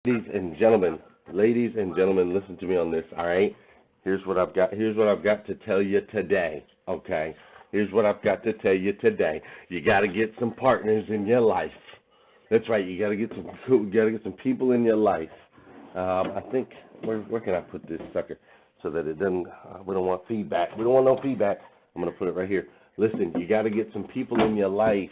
Ladies and gentlemen, listen to me on this, all right? Here's what I've got to tell you today, okay? Here's what I've got to tell you today. You got to get some partners in your life. That's right. You got to get some people in your life. I think where can I put this sucker so that it doesn't? We don't want feedback. We don't want no feedback. I'm gonna put it right here. Listen, you got to get some people in your life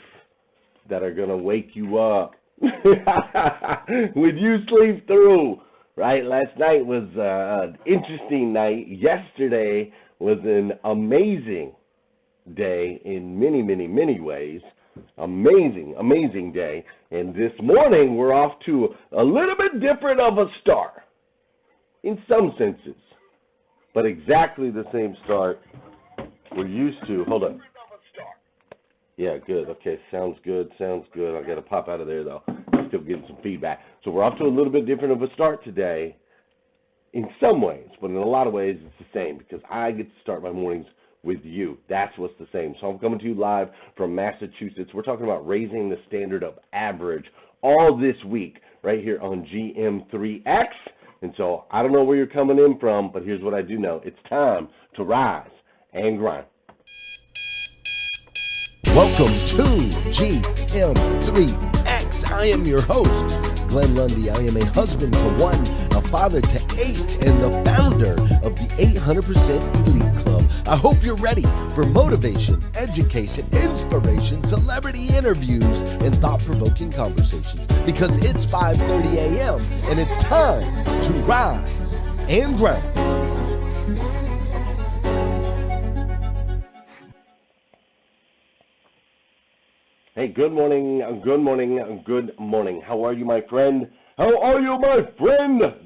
that are gonna wake you up when you sleep through. Right? Last night was an interesting night. Yesterday was an amazing day in many, many, many ways. Amazing day. And this morning we're off to a little bit different of a start in some senses, but exactly the same start we're used to. Hold on. Yeah, good. Okay, sounds good. I got to pop out of there, though. Still getting some feedback. So we're off to a little bit different of a start today in some ways, but in a lot of ways it's the same because I get to start my mornings with you. That's what's the same. So I'm coming to you live from Massachusetts. We're talking about raising the standard of average all this week right here on GM3X. And so I don't know where you're coming in from, but here's what I do know. It's time to rise and grind. Welcome to GM3X. I am your host, Glenn Lundy. I am a husband to one, a father to 8, and the founder of the 800% Elite Club. I hope you're ready for motivation, education, inspiration, celebrity interviews, and thought-provoking conversations because it's 5:30 a.m. and it's time to rise and grind. Hey, good morning. How are you, my friend?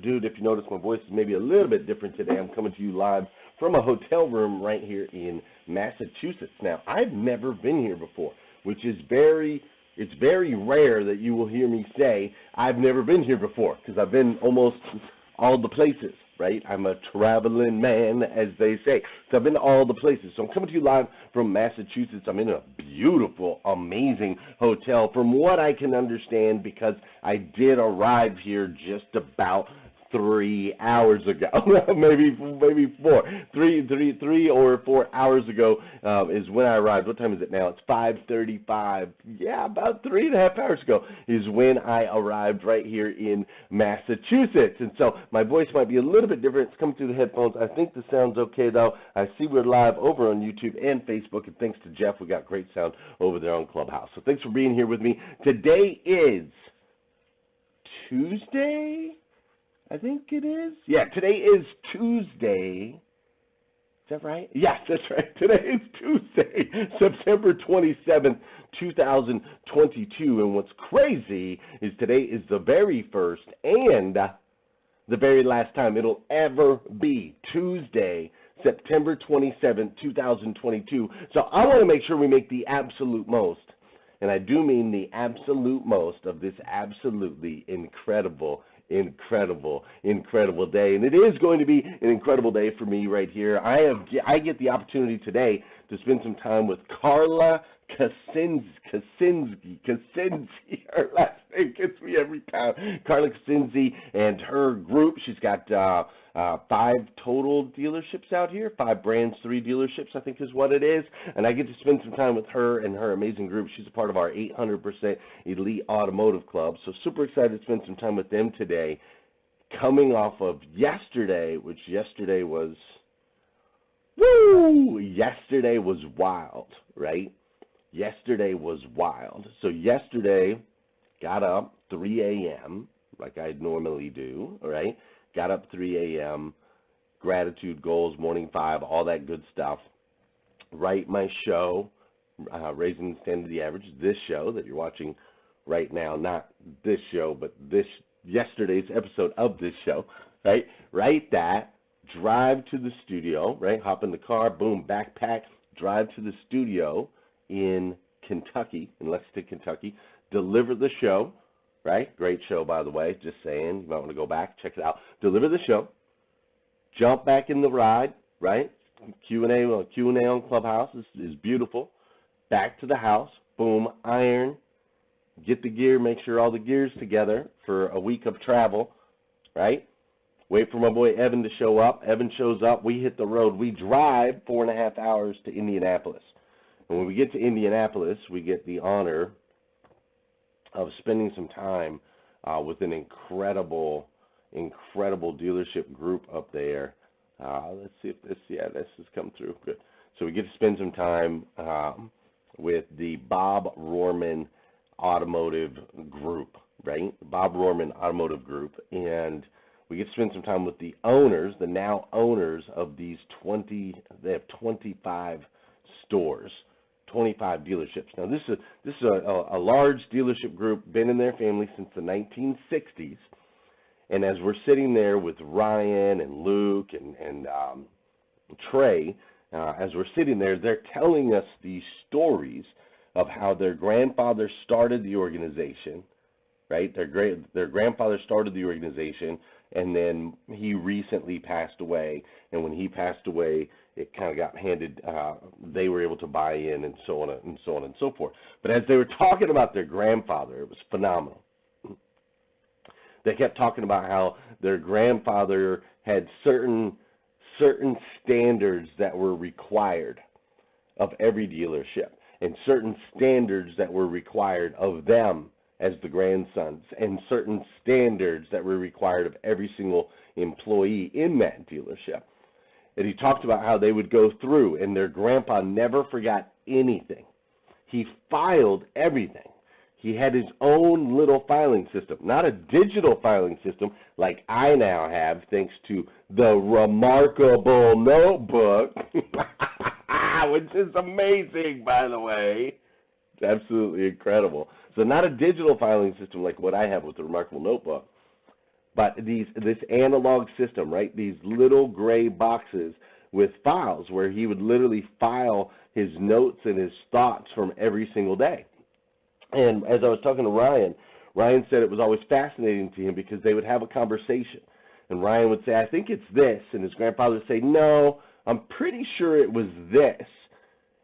Dude, if you notice, my voice is maybe a little bit different today. I'm coming to you live from a hotel room right here in Massachusetts. Now, I've never been here before, which is very rare that you will hear me say I've never been here before because I've been almost all the places, right? I'm a traveling man, as they say. So I've been to all the places. So I'm coming to you live from Massachusetts. I'm in a beautiful, amazing hotel from what I can understand because I did arrive here just about 3 hours ago, maybe 4, 3 or 4 hours ago is when I arrived. What time is it now? It's 5:35. Yeah, about 3.5 hours ago is when I arrived right here in Massachusetts. And so my voice might be a little bit different. It's coming through the headphones. I think the sound's okay though. I see we're live over on YouTube and Facebook, and thanks to Jeff, we got great sound over there on Clubhouse. So thanks for being here with me. Today is Tuesday. I think it is. Yeah, today is Tuesday. Is that right? Yes, that's right. Today is Tuesday, September 27th, 2022. And what's crazy is today is the very first and the very last time it'll ever be Tuesday, September 27th, 2022. So I want to make sure we make the absolute most, and I do mean the absolute most of this absolutely incredible day. And it is going to be an incredible day for me right here. I get the opportunity today to spend some time with Carla Kaczynski. Her last name gets me every time. Carla Kaczynski and her group. She's got 5 total dealerships out here, 5 brands, 3 dealerships, I think is what it is. And I get to spend some time with her and her amazing group. She's a part of our 800% Elite Automotive Club. So super excited to spend some time with them today. Coming off of yesterday, which yesterday was wild, right? Yesterday was wild. So yesterday, got up 3 a.m., like I normally do, all right? Got up 3 a.m., gratitude, goals, morning 5, all that good stuff. Write my show, Raising the Standard of the Average, this show that you're watching right now, not this show, but yesterday's episode of this show, right? Write that, drive to the studio, right? Hop in the car, boom, backpack, drive to the studio in Kentucky, in Lexington, Kentucky, deliver the show, right? Great show, by the way, just saying. You might want to go back, check it out. Deliver the show, jump back in the ride, right? Q&A on Clubhouse is beautiful. Back to the house, boom, iron, get the gear, make sure all the gear's together for a week of travel, right? Wait for my boy Evan to show up. Evan shows up. We hit the road. We drive 4.5 hours to Indianapolis. And when we get to Indianapolis, we get the honor of spending some time with an incredible dealership group up there. Let's see if this has come through. Good. So we get to spend some time with the Bob Rohrman Automotive Group, right? Bob Rohrman Automotive Group. And we get to spend some time with the owners, the now owners of these they have 25 stores, 25 dealerships. Now, this is a large dealership group, been in their family since the 1960s. And as we're sitting there with Ryan and Luke and Trey, as we're sitting there, they're telling us these stories of how their grandfather started the organization, right? Their grandfather started the organization, and then he recently passed away. And when he passed away, it kind of got handed, they were able to buy in and so on and so on and so forth. But as they were talking about their grandfather, it was phenomenal. They kept talking about how their grandfather had certain standards that were required of every dealership, and certain standards that were required of them as the grandsons, and certain standards that were required of every single employee in that dealership. And he talked about how they would go through, and their grandpa never forgot anything. He filed everything. He had his own little filing system, not a digital filing system like I now have, thanks to the remarkable notebook, which is amazing, by the way. It's absolutely incredible. So not a digital filing system like what I have with the remarkable notebook, but this analog system, right? These little gray boxes with files where he would literally file his notes and his thoughts from every single day. And as I was talking to Ryan, Ryan said it was always fascinating to him because they would have a conversation. And Ryan would say, I think it's this. And his grandfather would say, no, I'm pretty sure it was this.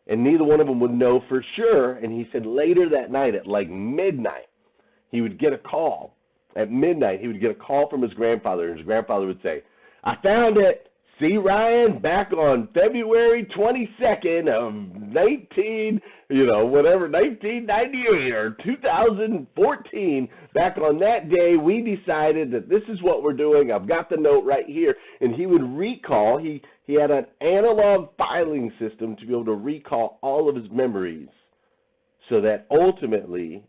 And neither one of them would know for sure. And he said later that night at like midnight, he would get a call. At midnight, he would get a call from his grandfather. And his grandfather would say, I found it. See, Ryan, back on February 22nd of 1998 or 2014, back on that day, we decided that this is what we're doing. I've got the note right here. And he would recall, he had an analog filing system to be able to recall all of his memories so that ultimately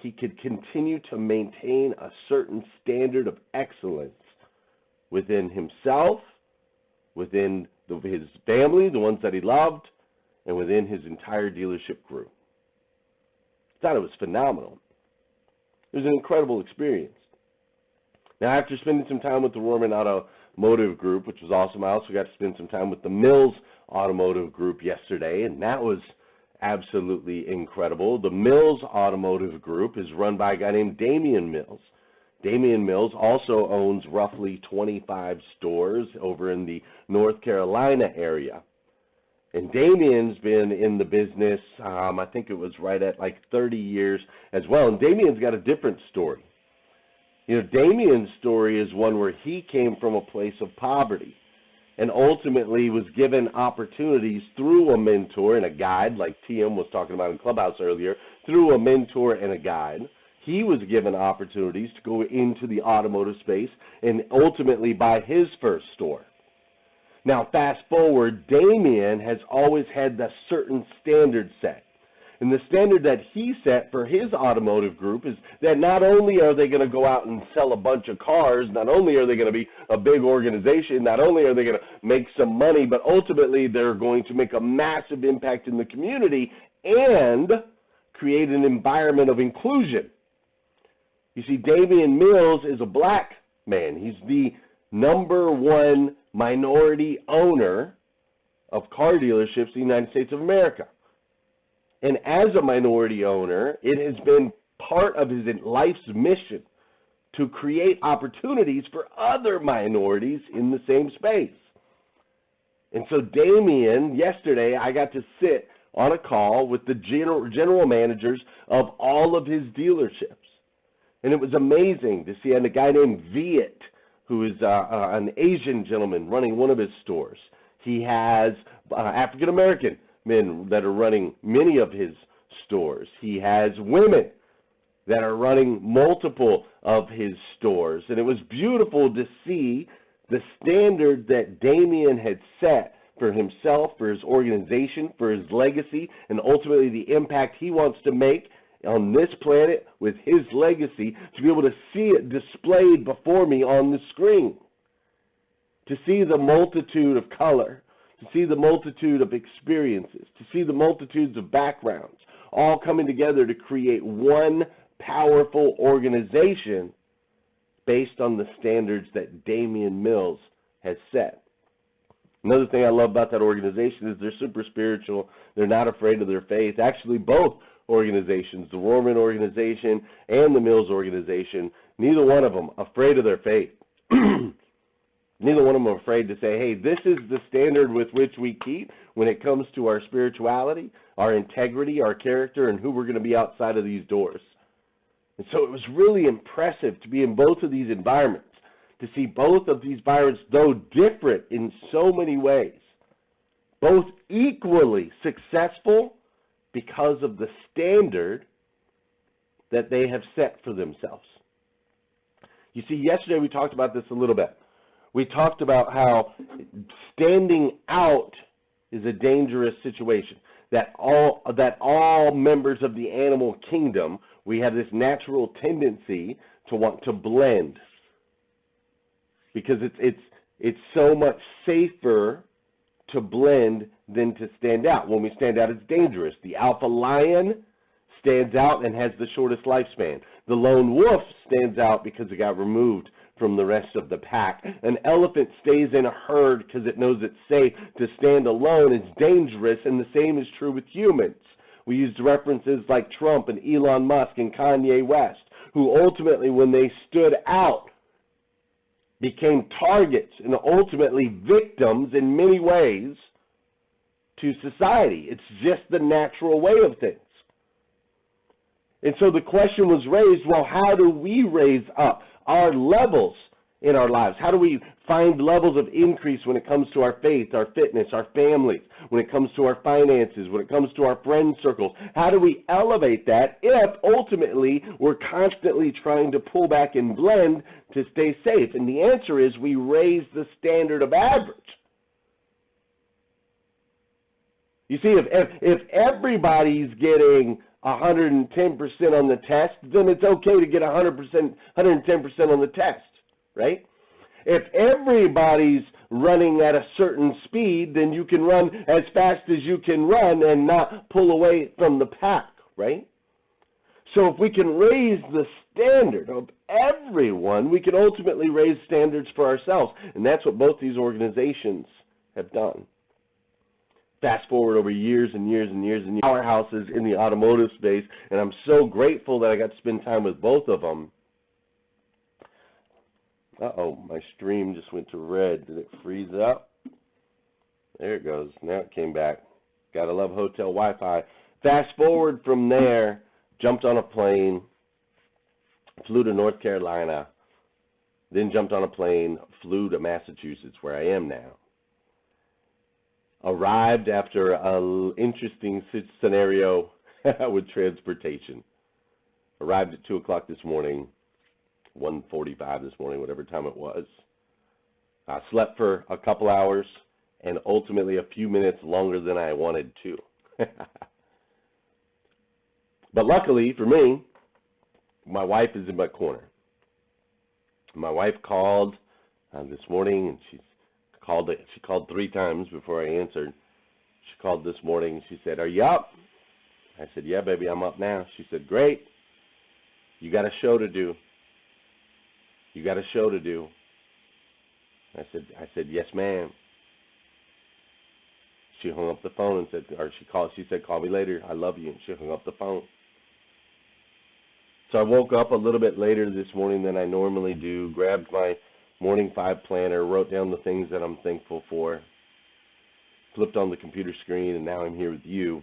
he could continue to maintain a certain standard of excellence within himself, within his family, the ones that he loved, and within his entire dealership group. I thought it was phenomenal. It was an incredible experience. Now, after spending some time with the Rohrman Automotive Group, which was awesome, I also got to spend some time with the Mills Automotive Group yesterday, and that was absolutely incredible. The Mills Automotive Group is run by a guy named Damian Mills. Damian Mills also owns roughly 25 stores over in the North Carolina area. And Damian's been in the business, I think it was right at like 30 years as well. And Damian's got a different story. You know, Damian's story is one where he came from a place of poverty and ultimately was given opportunities through a mentor and a guide, like TM was talking about in Clubhouse earlier, through a mentor and a guide. He was given opportunities to go into the automotive space and ultimately buy his first store. Now, fast forward, Damian has always had the certain standard set. And the standard that he set for his automotive group is that not only are they going to go out and sell a bunch of cars, not only are they going to be a big organization, not only are they going to make some money, but ultimately they're going to make a massive impact in the community and create an environment of inclusion. You see, Damian Mills is a black man. He's the number one minority owner of car dealerships in the United States of America. And as a minority owner, it has been part of his life's mission to create opportunities for other minorities in the same space. And so Damian, yesterday, I got to sit on a call with the general managers of all of his dealerships. And it was amazing to see, and a guy named Viet who is an Asian gentleman running one of his stores. He has African American men that are running many of his stores. He has women that are running multiple of his stores. And it was beautiful to see the standard that Damien had set for himself, for his organization, for his legacy, and ultimately the impact he wants to make on this planet with his legacy, to be able to see it displayed before me on the screen, to see the multitude of color, to see the multitude of experiences, to see the multitudes of backgrounds, all coming together to create one powerful organization based on the standards that Damien Mills has set. Another thing I love about that organization is they're super spiritual. They're not afraid of their faith. Actually, both organizations, the Rohrman organization and the Mills organization, neither one of them afraid of their faith. Neither one of them are afraid to say, hey, this is the standard with which we keep when it comes to our spirituality, our integrity, our character, and who we're going to be outside of these doors. And so it was really impressive to be in both of these environments, to see both of these environments, though different in so many ways, both equally successful because of the standard that they have set for themselves. You see, yesterday we talked about this a little bit. We talked about how standing out is a dangerous situation, that all members of the animal kingdom, we have this natural tendency to want to blend, because it's so much safer to blend than to stand out. When we stand out, it's dangerous. The alpha lion stands out and has the shortest lifespan. The lone wolf stands out because it got removed from the rest of the pack. An elephant stays in a herd because it knows it's safe. To stand alone is dangerous, and the same is true with humans. We used references like Trump and Elon Musk and Kanye West, who ultimately, when they stood out, became targets and ultimately victims in many ways to society. It's just the natural way of things. And so the question was raised, well, how do we raise up our levels in our lives? How do we find levels of increase when it comes to our faith, our fitness, our families, when it comes to our finances, when it comes to our friend circles? How do we elevate that if ultimately we're constantly trying to pull back and blend to stay safe? And the answer is we raise the standard of average. You see, if everybody's getting 110% on the test, then it's okay to get 110% on the test, right? If everybody's running at a certain speed, then you can run as fast as you can run and not pull away from the pack, right? So if we can raise the standard of everyone, we can ultimately raise standards for ourselves. And that's what both these organizations have done. Fast forward over years and years and years and years, powerhouses in the automotive space, and I'm so grateful that I got to spend time with both of them. Uh-oh, my stream just went to red. Did it freeze up? There it goes. Now it came back. Gotta love hotel Wi-Fi. Fast forward from there, jumped on a plane, flew to North Carolina, then jumped on a plane, flew to Massachusetts, where I am now. Arrived after an interesting scenario with transportation. Arrived at 2 o'clock this morning, 1:45 this morning, whatever time it was. I slept for a couple hours and ultimately a few minutes longer than I wanted to. But luckily for me, my wife is in my corner. My wife called this morning, and she called 3 times before I answered. She called this morning and she said, "Are you up?" I said, "Yeah, baby, I'm up now." She said, "Great. You got a show to do. You got a show to do." I said, "Yes, ma'am." She hung up the phone and she said, "Call me later. I love you." And she hung up the phone. So I woke up a little bit later this morning than I normally do, grabbed my Morning 5 planner, wrote down the things that I'm thankful for, flipped on the computer screen, and now I'm here with you.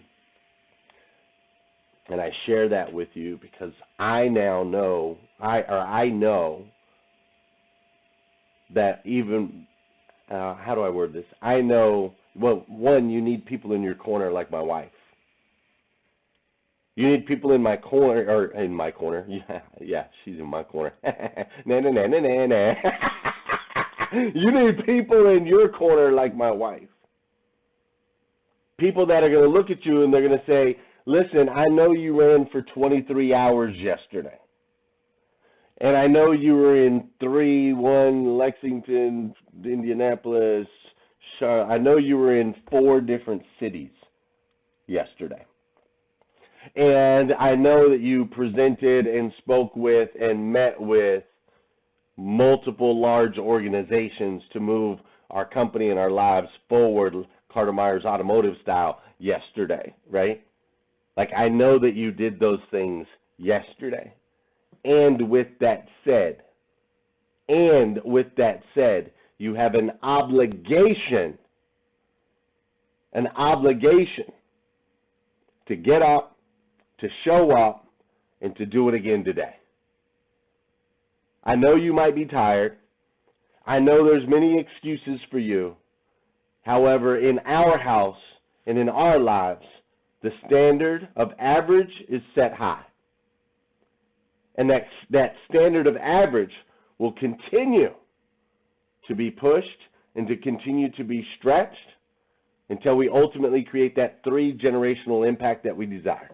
And I share that with you because I know that even, how do I word this? I know, well, one, you need people in your corner like my wife. You need people in my corner, or in my corner. Yeah, she's in my corner. Na, na, na, na, na, na. You need people in your corner like my wife. People that are going to look at you and they're going to say, listen, I know you ran for 23 hours yesterday. And I know you were in 3-1 Lexington, Indianapolis, Charlotte. I know you were in 4 different cities yesterday. And I know that you presented and spoke with and met with multiple large organizations to move our company and our lives forward, Carter Myers Automotive style, yesterday, right? Like, I know that you did those things yesterday. And with that said, you have an obligation to get up, to show up, and to do it again today. I know you might be tired. I know there's many excuses for you. However, in our house and in our lives, the standard of average is set high. And that standard of average will continue to be pushed and to continue to be stretched until we ultimately create that 3-generational impact that we desire.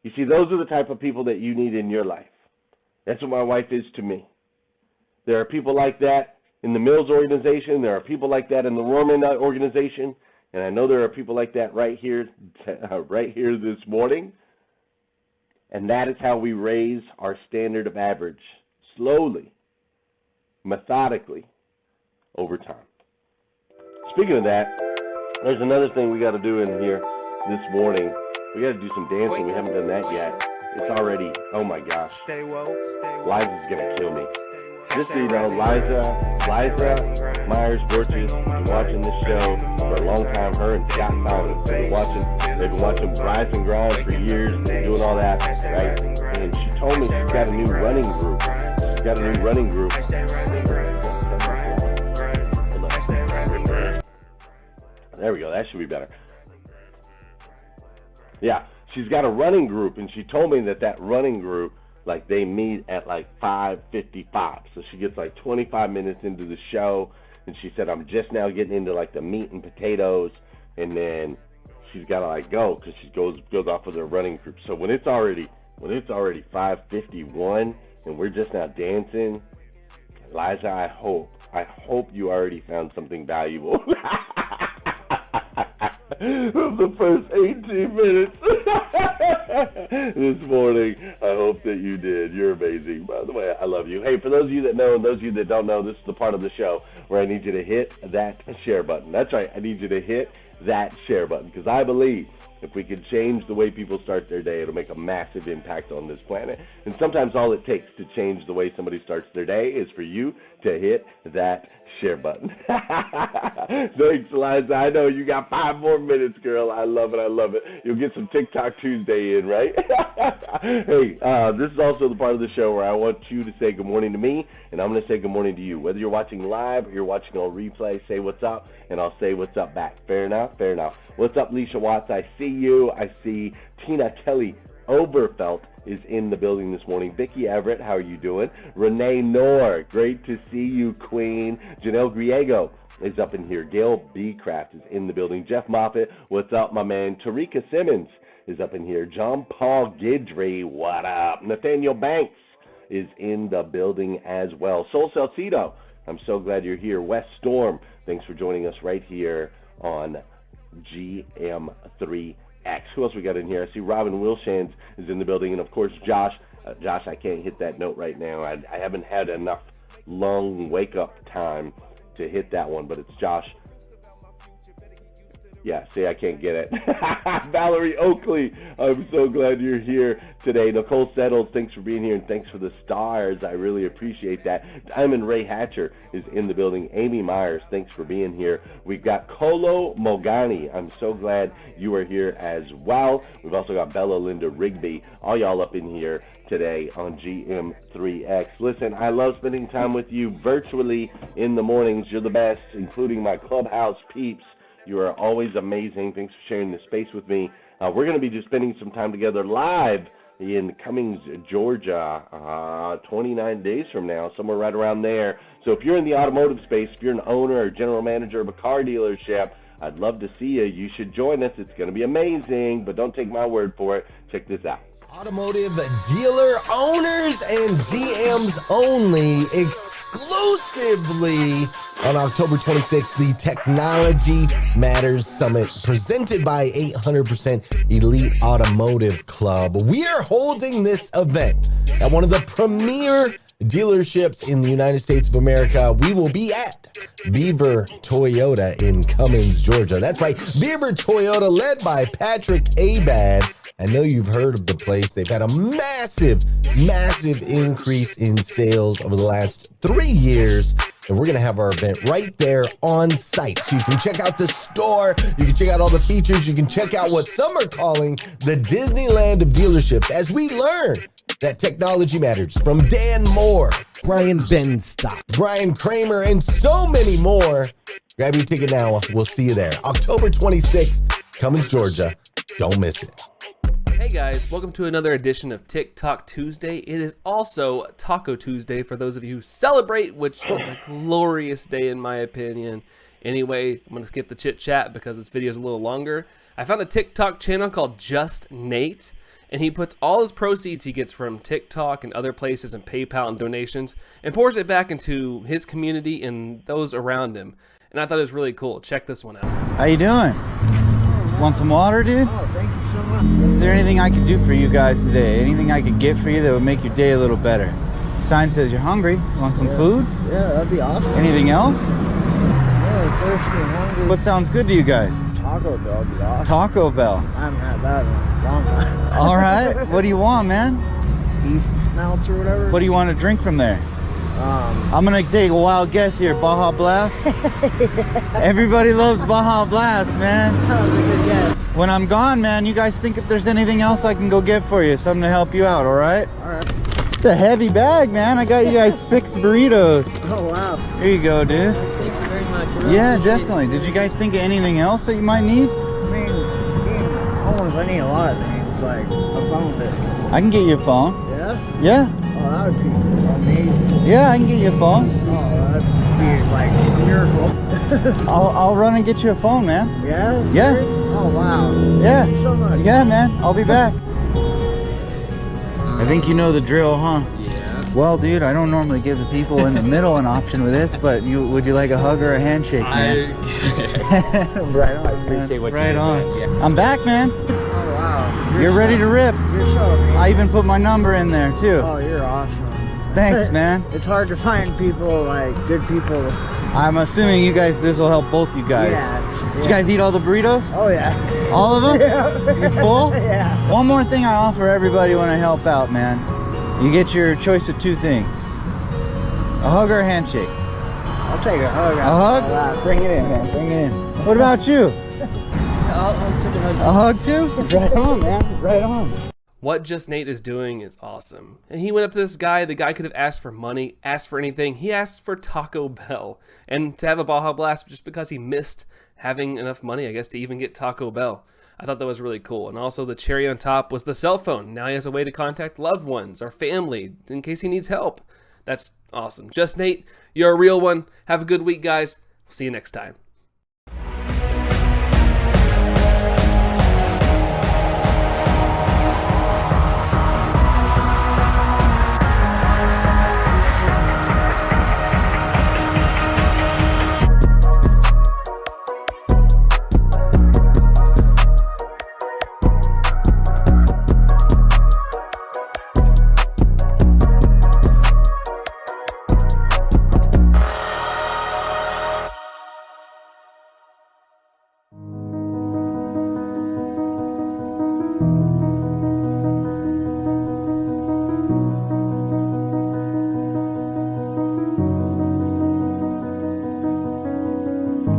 You see, those are the type of people that you need in your life. That's what my wife is to me. There are people like that in the Mills organization. There are people like that in the Roman organization. And I know there are people like that right here this morning. And that is how we raise our standard of average, slowly, methodically, over time. Speaking of that, there's another thing we got to do in here this morning. We got to do some dancing. We haven't done that yet. It's already, oh my gosh. Liza's going to kill me. Just so you know, Liza Myers-Borges has been watching this show for a long time. Her and Scott Simon they've been watching Rise and Grind for years, doing all that, right? And she told me she's got a new running group. There we go. That should be better. Yeah, she's got a running group, and she told me that running group, like, they meet at like 5:55. So she gets like 25 minutes into the show, and she said, I'm just now getting into like the meat and potatoes, and then she's got to like go because she goes off with her running group. So when it's already 5:51 and we're just now dancing, Liza, I hope you already found something valuable. From the first 18 minutes this morning. I hope that you did. You're amazing. By the way, I love you. Hey, for those of you that know and those of you that don't know, this is the part of the show where I need you to hit that share button. That's right. I need you to hit that share button because I believe if we could change the way people start their day, it'll make a massive impact on this planet. And sometimes all it takes to change the way somebody starts their day is for you to hit that share button. Thanks, Liza. I know you got 5 more minutes, girl. I love it. You'll get some TikTok Tuesday in, right? Hey, this is also the part of the show where I want you to say good morning to me, and I'm going to say good morning to you. Whether you're watching live or you're watching on replay, say what's up, and I'll say what's up back. Fair enough? Fair enough. What's up, Leisha Watts? I see you. I see Tina Kelly Oberfelt is in the building this morning. Vicki Everett, how are you doing? Renee Knorr, great to see you, Queen. Janelle Griego is up in here. Gail B. Craft is in the building. Jeff Moffitt, what's up, my man? Tarika Simmons is up in here. John Paul Guidry, what up? Nathaniel Banks is in the building as well. Sol Salcido, I'm so glad you're here. Wes Storm, thanks for joining us right here on GM3X. Who else we got in here? I see Robin Wilshans is in the building, and of course Josh. Josh, I can't hit that note right now. I haven't had enough long wake-up time to hit that one, but it's Josh Yeah, see, I can't get it. Valerie Oakley, I'm so glad you're here today. Nicole Settles, thanks for being here, and thanks for the stars. I really appreciate that. Diamond Ray Hatcher is in the building. Amy Myers, thanks for being here. We've got Kolo Mogani. I'm so glad you are here as well. We've also got Bella Linda Rigby, all y'all up in here today on GM3X. Listen, I love spending time with you virtually in the mornings. You're the best, including my Clubhouse peeps. You are always amazing. Thanks for sharing the space with me. We're going to be just spending some time together live in Cummings, Georgia, 29 days from now, somewhere right around there. So if you're in the automotive space, if you're an owner or general manager of a car dealership, I'd love to see you. You should join us. It's going to be amazing, but don't take my word for it. Check this out. Automotive dealer owners and GMs only, exclusively on October 26th, the Technology Matters Summit presented by 800% Elite Automotive Club. We are holding this event at one of the premier dealerships in the United States of America. We will be at Beaver Toyota in Cummings, Georgia. That's right, Beaver Toyota, led by Patrick Abad. I know you've heard of the place. They've had a massive increase in sales over the last 3 years. And we're going to have our event right there on site. So you can check out the store. You can check out all the features. You can check out what some are calling the Disneyland of dealerships as we learn that technology matters from Dan Moore, Brian Benstock, Brian Kramer, and so many more. Grab your ticket now. We'll see you there. October 26th, Cummings, Georgia. Don't miss it. Hey guys, welcome to another edition of TikTok Tuesday. It is also Taco Tuesday for those of you who celebrate, which is a glorious day in my opinion. Anyway, I'm going to skip the chit chat because this video is a little longer. I found a TikTok channel called Just Nate, and he puts all his proceeds he gets from TikTok and other places and PayPal and donations and pours it back into his community and those around him. And I thought it was really cool. Check this one out. How you doing? Want some water, dude? Oh, thank you so much. Is there anything I could do for you guys today? Anything I could get for you that would make your day a little better? The sign says you're hungry. You want some food? Yeah, that'd be awesome. Anything else? Really thirsty and hungry. What sounds good to you guys? Taco Bell would be awesome. Taco Bell. I haven't had that in a long time. All right. What do you want, man? Beef melts or whatever. What do you want to drink from there? I'm gonna take a wild guess here. Baja Blast. Everybody loves Baja Blast, man. That was a good guess. When I'm gone, man, you guys think if there's anything else I can go get for you, something to help you out, all right? All right. It's a heavy bag, man. I got you guys 6 burritos. Oh, wow. Here you go, dude. Thank you very much. Really Yeah, appreciate definitely. Did you guys think of anything else that you might need? it. I mean, being homeless, I need a lot of things, like a phone that. I can get you a phone. Yeah? Yeah. Oh, that would be amazing. Yeah, I can get you a phone. Oh, that'd be like a miracle. I'll run and get you a phone, man. Yeah? Yeah. Serious? Oh, wow. Yeah. Thank you so much. Yeah, man. I'll be back. I think you know the drill, huh? Yeah. Well, dude, I don't normally give the people in the middle an option with this, but would you like a hug or a handshake, man? Right on. I appreciate what right on. Yeah. I'm back, man. Oh, wow. You're ready to rip. You're so amazing. I even put my number in there, too. Oh, you're awesome. Thanks, man. It's hard to find people, like, good people. I'm assuming you guys, this will help both you guys. Yeah. Did you guys eat all the burritos? Oh, yeah. All of them? Yeah. You full? Yeah. One more thing I offer everybody when I help out, man. You get your choice of 2 things. A hug or a handshake? I'll take a hug. A hug? Bring it in, man. Bring it in. What about you? I'll take a hug. A hug too? Right on, man. Right on. What Just Nate is doing is awesome. And he went up to this guy. The guy could have asked for money, asked for anything. He asked for Taco Bell. And to have a Baja Blast just because he missed having enough money, I guess, to even get Taco Bell. I thought that was really cool. And also the cherry on top was the cell phone. Now he has a way to contact loved ones or family in case he needs help. That's awesome. Just Nate, you're a real one. Have a good week, guys. We'll see you next time.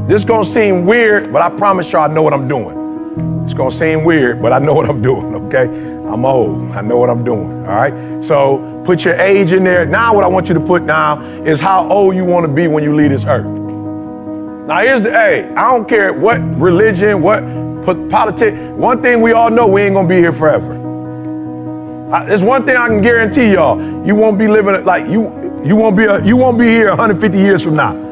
This gonna seem weird, but I promise y'all I know what I'm doing. It's gonna seem weird, but I know what I'm doing, okay? I'm old, I know what I'm doing, all right? So put your age in there. Now what I want you to put down is how old you wanna be when you leave this earth. Now here's I don't care what religion, what politics, one thing we all know, we ain't gonna be here forever. There's one thing I can guarantee y'all, you won't be living like you won't be here 150 years from now.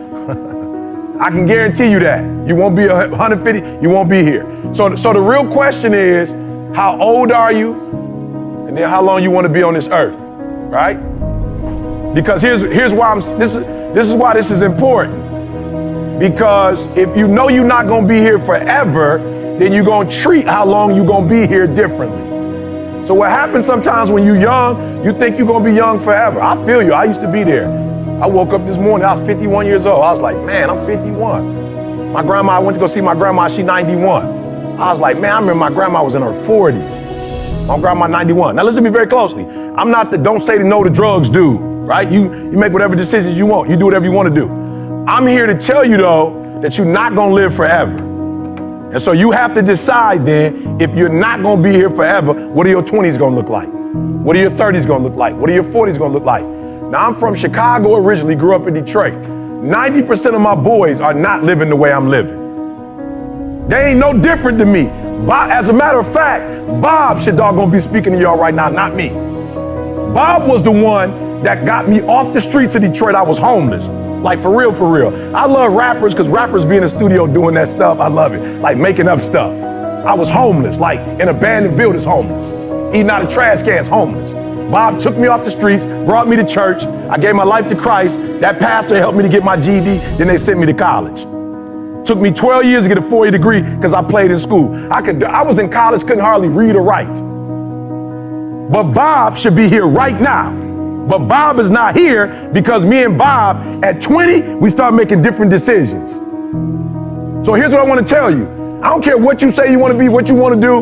I can guarantee you that. You won't be 150, you won't be here. So the real question is, how old are you? And then how long you want to be on this earth, right? Because here's why this is why this is important. Because if you know you're not gonna be here forever, then you're gonna treat how long you're gonna be here differently. So what happens sometimes when you're young, you think you're gonna be young forever. I feel you, I used to be there. I woke up this morning, I was 51 years old. I was like, man, I'm 51. My grandma, I went to go see my grandma, she's 91. I was like, man, I remember my grandma was in her 40s. My grandma 91. Now listen to me very closely. I'm not the don't say no to drugs dude, right? You make whatever decisions you want. You do whatever you want to do. I'm here to tell you though, that you're not gonna live forever. And so you have to decide then, if you're not gonna be here forever, what are your 20s gonna look like? What are your 30s gonna look like? What are your 40s gonna look like? Now I'm from Chicago originally, grew up in Detroit. 90% of my boys are not living the way I'm living. They ain't no different than me. As a matter of fact, Bob should doggone be speaking to y'all right now, not me. Bob was the one that got me off the streets of Detroit. I was homeless. Like for real, for real. I love rappers because rappers be in the studio doing that stuff. I love it. Like making up stuff. I was homeless, like in abandoned buildings homeless. Eating out of trash cans homeless. Bob took me off the streets, brought me to church. I gave my life to Christ. That pastor helped me to get my GED. Then they sent me to college. Took me 12 years to get a 4-year degree because I played in school. I was in college, couldn't hardly read or write. But Bob should be here right now. But Bob is not here because me and Bob at 20, we start making different decisions. So here's what I want to tell you. I don't care what you say you want to be, what you want to do.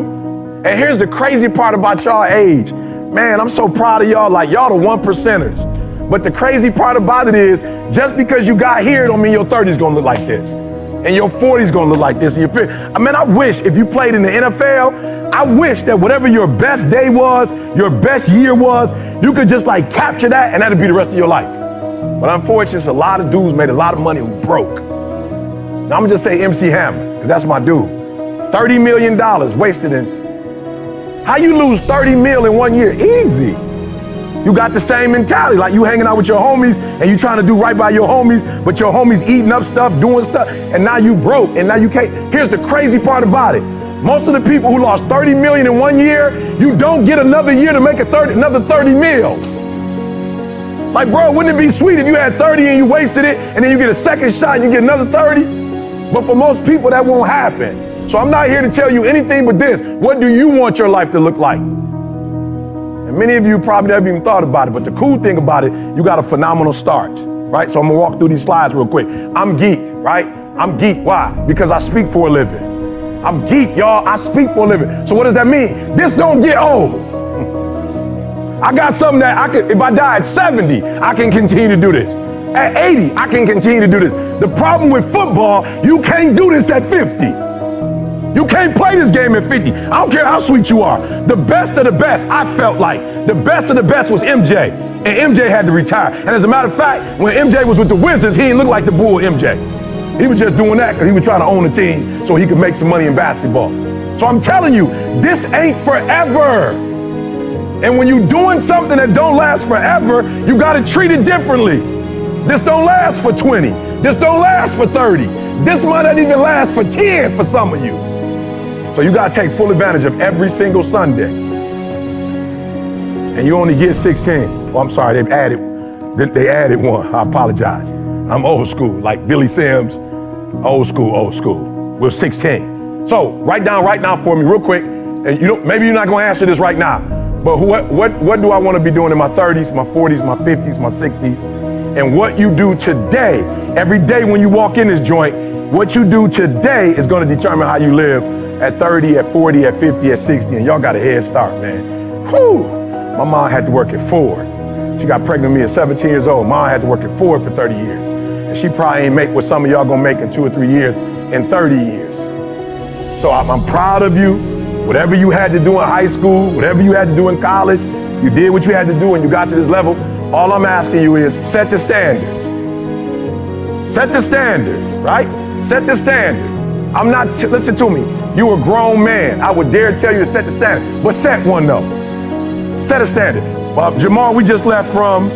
And here's the crazy part about y'all age. Man, I'm so proud of y'all, like y'all the 1%ers. But the crazy part about it is, just because you got here don't mean your 30's gonna look like this. And your 40's gonna look like this. And your 50. I mean, I wish if you played in the NFL, I wish that whatever your best day was, your best year was, you could just like capture that and that'd be the rest of your life. But unfortunately, a lot of dudes made a lot of money who broke. Now I'm gonna just say MC Hammer, because that's my dude. $30 million wasted in. How you lose 30 mil in 1 year? Easy. You got the same mentality, like you hanging out with your homies and you trying to do right by your homies, but your homies eating up stuff, doing stuff, and now you broke and now you can't. Here's the crazy part about it. Most of the people who lost 30 million in 1 year, you don't get another year to make another 30 mil. Like, bro, wouldn't it be sweet if you had 30 and you wasted it and then you get a second shot and you get another 30? But for most people, that won't happen. So I'm not here to tell you anything but this. What do you want your life to look like? And many of you probably never even thought about it, but the cool thing about it, you got a phenomenal start, right? So I'm gonna walk through these slides real quick. I'm geeked, right? I'm geeked, why? Because I speak for a living. I'm geeked, y'all, I speak for a living. So what does that mean? This don't get old. I got something that I could, if I die at 70, I can continue to do this. At 80, I can continue to do this. The problem with football, you can't do this at 50. You can't play this game at 50. I don't care how sweet you are. The best of the best, I felt like, the best of the best was MJ. And MJ had to retire. And as a matter of fact, when MJ was with the Wizards, he didn't look like the bull MJ. He was just doing that because he was trying to own the team so he could make some money in basketball. So I'm telling you, this ain't forever. And when you're doing something that don't last forever, you got to treat it differently. This don't last for 20. This don't last for 30. This might not even last for 10 for some of you. So you gotta take full advantage of every single Sunday. And you only get 16. Oh, I'm sorry, they added one. I apologize. I'm old school, like Billy Sims, old school. We're 16. So write down right now for me real quick. And maybe you're not gonna answer this right now, but what do I wanna be doing in my 30s, my 40s, my 50s, my 60s? And what you do today, every day when you walk in this joint, what you do today is gonna determine how you live at 30, at 40, at 50, at 60, and y'all got a head start, man. Whew. My mom had to work at Ford. She got pregnant with me at 17 years old. Mom had to work at Ford for 30 years. And she probably ain't make what some of y'all gonna make in 2 or 3 years, in 30 years. So I'm proud of you. Whatever you had to do in high school, whatever you had to do in college, you did what you had to do and you got to this level. All I'm asking you is set the standard. Set the standard, right? Set the standard. I'm not, listen to me. You a grown man. I would dare tell you to set the standard, but set one though. Set a standard. Jamal, we just left from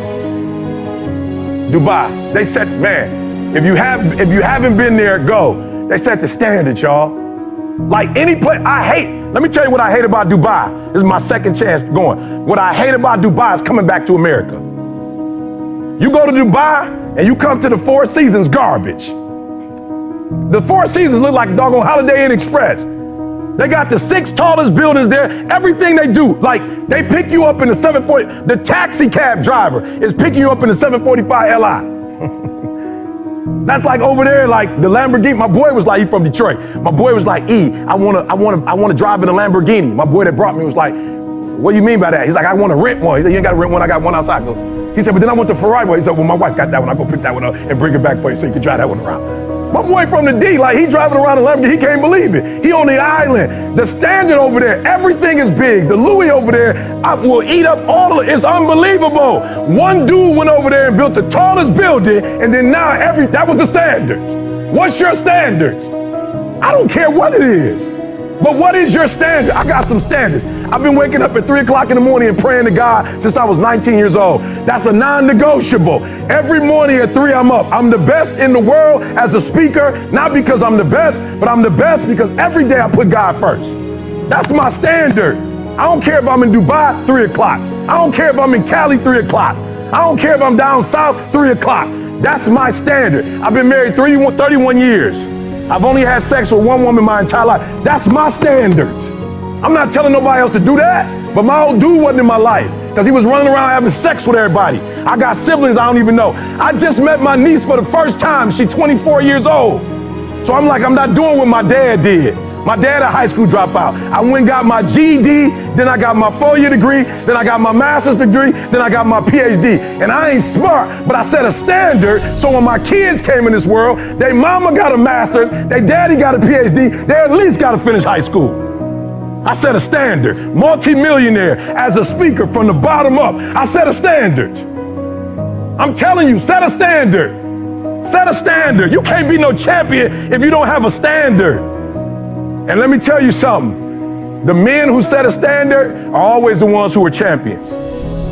Dubai. They said, man, if you haven't been there, go. They set the standard, y'all. Like any place, let me tell you what I hate about Dubai. This is my second chance going. What I hate about Dubai is coming back to America. You go to Dubai and you come to the Four Seasons, garbage. The Four Seasons look like a doggone Holiday Inn Express. They got the 6 tallest buildings there. Everything they do, like they pick you up in the 740. The taxi cab driver is picking you up in the 745 Li. That's like over there, like the Lamborghini. My boy was like, he from Detroit. My boy was like, I wanna drive in a Lamborghini. My boy that brought me was like, what do you mean by that? He's like, I want to rent one. He said, you ain't got to rent one. I got one outside. He said, but then I want the Ferrari one. He said, well, my wife got that one. I'll go pick that one up and bring it back for you so you can drive that one around. My boy from the D, like he driving around a Lamborghini, he can't believe it. He on the island. The Standard over there, everything is big. The Louis over there will eat up all of it. It's unbelievable. One dude went over there and built the tallest building, and then now that was the Standard. What's your standard? I don't care what it is. But what is your standard? I got some standards. I've been waking up at 3 o'clock in the morning and praying to God since I was 19 years old. That's a non-negotiable. Every morning at 3, I'm up. I'm the best in the world as a speaker, not because I'm the best, but I'm the best because every day I put God first. That's my standard. I don't care if I'm in Dubai, 3 o'clock. I don't care if I'm in Cali, 3 o'clock. I don't care if I'm down south, 3 o'clock. That's my standard. I've been married 31 years. I've only had sex with one woman my entire life. That's my standard. I'm not telling nobody else to do that, but my old dude wasn't in my life because he was running around having sex with everybody. I got siblings I don't even know. I just met my niece for the first time. She's 24 years old. So I'm like, I'm not doing what my dad did. My dad a high school dropout. I went and got my GED, then I got my 4-year degree, then I got my master's degree, then I got my PhD. And I ain't smart, but I set a standard so when my kids came in this world, they mama got a master's, they daddy got a PhD, they at least got to finish high school. I set a standard. Multi-millionaire as a speaker from the bottom up. I set a standard. I'm telling you, set a standard. Set a standard. You can't be no champion if you don't have a standard. And let me tell you something. The men who set a standard are always the ones who are champions.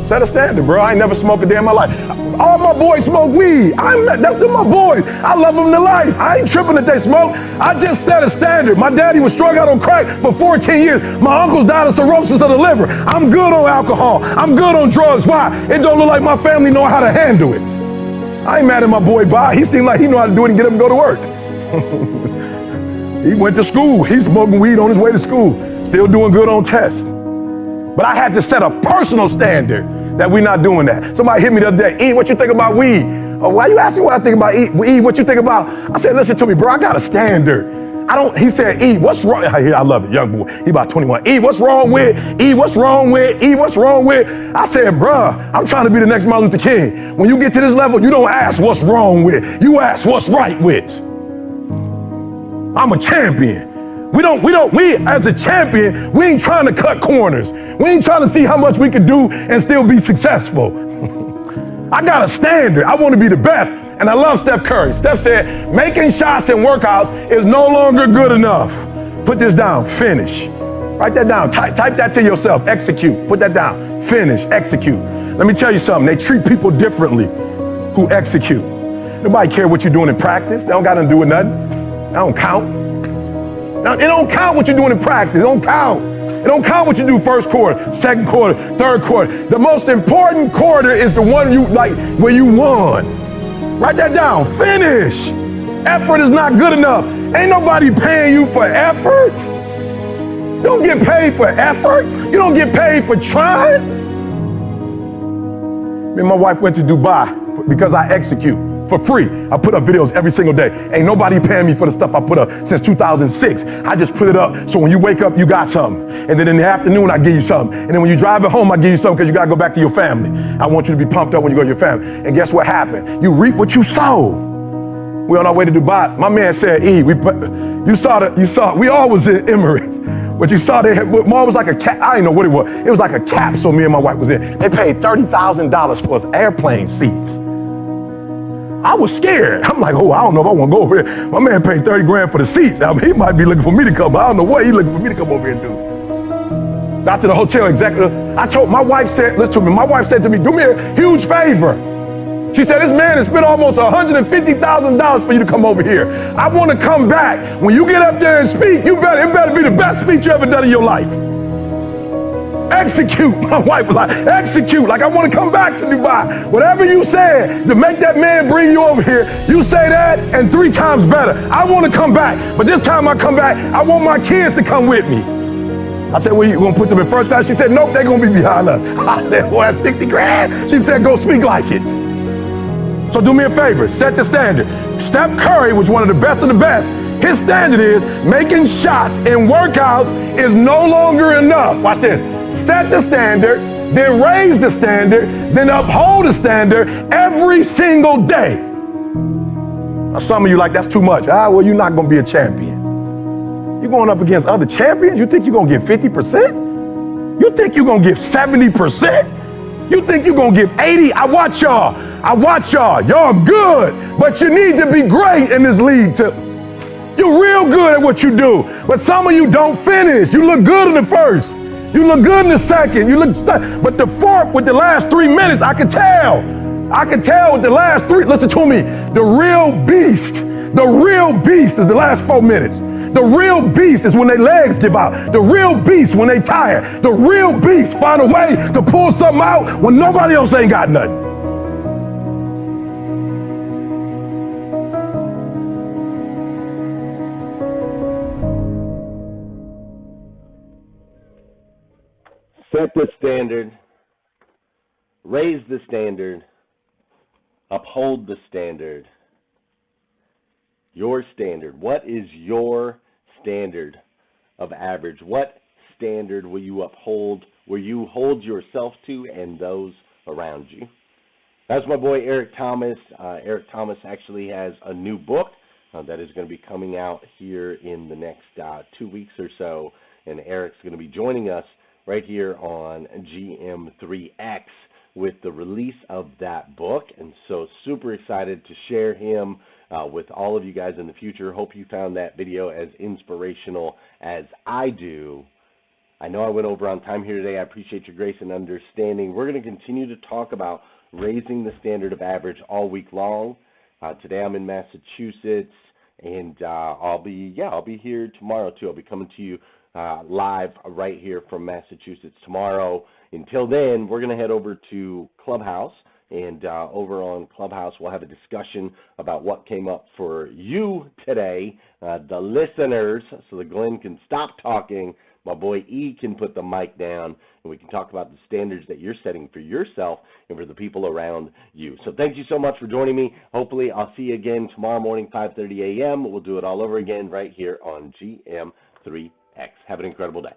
Set a standard, bro. I ain't never smoked a day in my life. All my boys smoke weed. That's my boys. I love them to life. I ain't tripping that they smoke. I just set a standard. My daddy was strung out on crack for 14 years. My uncles died of cirrhosis of the liver. I'm good on alcohol. I'm good on drugs. Why? It don't look like my family know how to handle it. I ain't mad at my boy Bob. He seemed like he know how to do it and get him to go to work. He went to school. He's smoking weed on his way to school. Still doing good on tests. But I had to set a personal standard that we're not doing that. Somebody hit me the other day. E, what you think about weed? Oh, why you asking what I think about E? E, what you think about? I said, listen to me, bro. I got a standard. He said, E, what's wrong? I love it, young boy. He about 21. E, what's wrong with? E, what's wrong with? E, what's wrong with? I said, bruh, I'm trying to be the next Martin Luther King. When you get to this level, you don't ask what's wrong with. You ask what's right with. I'm a champion. We as a champion, we ain't trying to cut corners. We ain't trying to see how much we can do and still be successful. I got a standard. I want to be the best. And I love Steph Curry. Steph said, making shots in workouts is no longer good enough. Put this down, finish. Write that down, type that to yourself, execute. Put that down, finish, execute. Let me tell you something, they treat people differently who execute. Nobody care what you're doing in practice. They don't got nothing to do with nothing. That don't count. Now, it don't count what you're doing in practice. It don't count. It don't count what you do first quarter, second quarter, third quarter. The most important quarter is the one where you won. Write that down. Finish. Effort is not good enough. Ain't nobody paying you for effort. You don't get paid for effort. You don't get paid for trying. Me and my wife went to Dubai because I execute. For free. I put up videos every single day. Ain't nobody paying me for the stuff I put up since 2006. I just put it up so when you wake up, you got something. And then in the afternoon, I give you something. And then when you drive it home, I give you something because you got to go back to your family. I want you to be pumped up when you go to your family. And guess what happened? You reap what you sow. We on our way to Dubai. My man said, E, we all was in Emirates, but you saw they had, mine was like a cap. I didn't know what it was. It was like a capsule me and my wife was in. They paid $30,000 for us airplane seats. I was scared. I'm like, oh, I don't know if I want to go over here. My man paid 30 grand for the seats. I mean, he might be looking for me to come, but I don't know what he's looking for me to come over here and do. Got to the hotel executive. I told my wife said, listen to me. My wife said to me, do me a huge favor. She said, this man has spent almost $150,000 for you to come over here. I want to come back. When you get up there and speak, it better be the best speech you ever done in your life. Execute. My wife was like, execute. Like, I want to come back to Dubai. Whatever you said to make that man bring you over here, you say that and 3 times better. I want to come back. But this time I come back, I want my kids to come with me. I said, well, you going to put them in first class? She said, nope, they're going to be behind us. I said, well, that's 60 grand. She said, go speak like it. So do me a favor, set the standard. Steph Curry was one of the best. His standard is making shots in workouts is no longer enough. Watch this. Set the standard, then raise the standard, then uphold the standard every single day. Now, some of you like, that's too much. Well, you're not going to be a champion. You're going up against other champions? You think you're going to give 50%? You think you're going to give 70%? You think you're going to give 80? I watch y'all. Y'all good, but you need to be great in this league too. You're real good at what you do, but some of you don't finish. You look good in the first. You look good in the second. But the fourth with the last 3 minutes, I could tell with the last 3. Listen to me. The real beast is the last 4 minutes. The real beast is when their legs give out. The real beast when they tired. The real beast find a way to pull something out when nobody else ain't got nothing. Set the standard, raise the standard, uphold the standard. Your standard. What is your standard of average? What standard will you uphold, will you hold yourself to and those around you? That's my boy Eric Thomas. Eric Thomas actually has a new book that is going to be coming out here in the next 2 weeks or so, and Eric's going to be joining us right here on GM3X with the release of that book, and so super excited to share him with all of you guys in the future. Hope you found that video as inspirational as I do. I know I went over on time here today. I appreciate your grace and understanding. We're going to continue to talk about raising the standard of average all week long. Today I'm in Massachusetts, and I'll be here tomorrow too. I'll be coming to you live right here from Massachusetts tomorrow. Until then, we're going to head over to Clubhouse, and over on Clubhouse we'll have a discussion about what came up for you today, the listeners, so that Glenn can stop talking, my boy E can put the mic down, and we can talk about the standards that you're setting for yourself and for the people around you. So thank you so much for joining me. Hopefully I'll see you again tomorrow morning, 5:30 a.m. We'll do it all over again right here on GM3X. Have an incredible day.